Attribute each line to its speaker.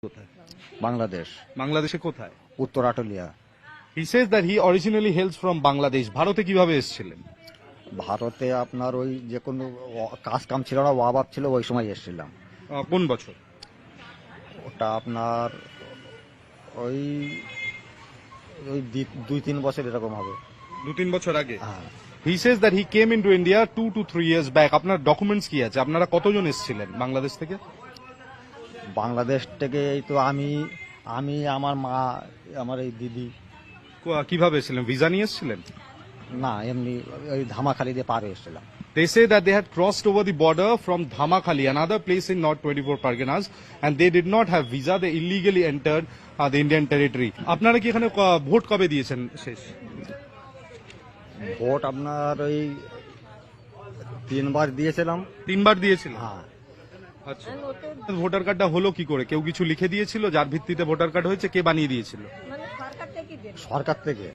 Speaker 1: কোথায়?
Speaker 2: বাংলাদেশ,
Speaker 1: বাংলাদেশে কোথায়?
Speaker 2: উত্তর Atlia.
Speaker 1: He says that he originally hails from Bangladesh. ভারতে কিভাবে এসেছিলেন?
Speaker 2: ভারতে আপনার ওই যে কোনো কাজ কাম ছিল না, অভাব ছিল, ওই সময় এসেছিলাম।
Speaker 1: কোন বছর?
Speaker 2: ওটা আপনার ওই ওই 2-3 বছর এরকম হবে।
Speaker 1: 2-3 বছর আগে।
Speaker 2: হ্যাঁ,
Speaker 1: He says that he came into India 2 to 3 years back. আপনার ডকুমেন্টস কি আছে? আপনারা কতজন এসেছিলেন বাংলাদেশ থেকে?
Speaker 2: বাংলাদেশ থেকে এই তো আমি আমার মা, আমার এই দিদি।
Speaker 1: কিভাবে এসেছিলেন? ভিসা নিয়ে এসেছিলেন?
Speaker 2: না, এমনি ওই ধামাখালি দিয়ে পার হয়ে এসেছিলাম।
Speaker 1: They say that they had crossed over the border from Dhamakhali, another place in North 24 Parganas, and they did not have visa. They illegally entered the Indian territory. আপনারা কি এখানে ভোট কবে দিয়েছেন শেষ?
Speaker 2: ভোট আপনার ওই 3 বার দিয়েছিলাম।
Speaker 1: 3 বার দিয়েছিলেন?
Speaker 2: হ্যাঁ,
Speaker 1: আচ্ছা। ভোটার কার্ডটা হলো কি করে? কেউ কিছু লিখে দিয়েছিল যার ভিত্তিতে ভোটার কার্ড হয়েছে? কে বানিয়ে দিয়েছিল?
Speaker 2: সরকার থেকে।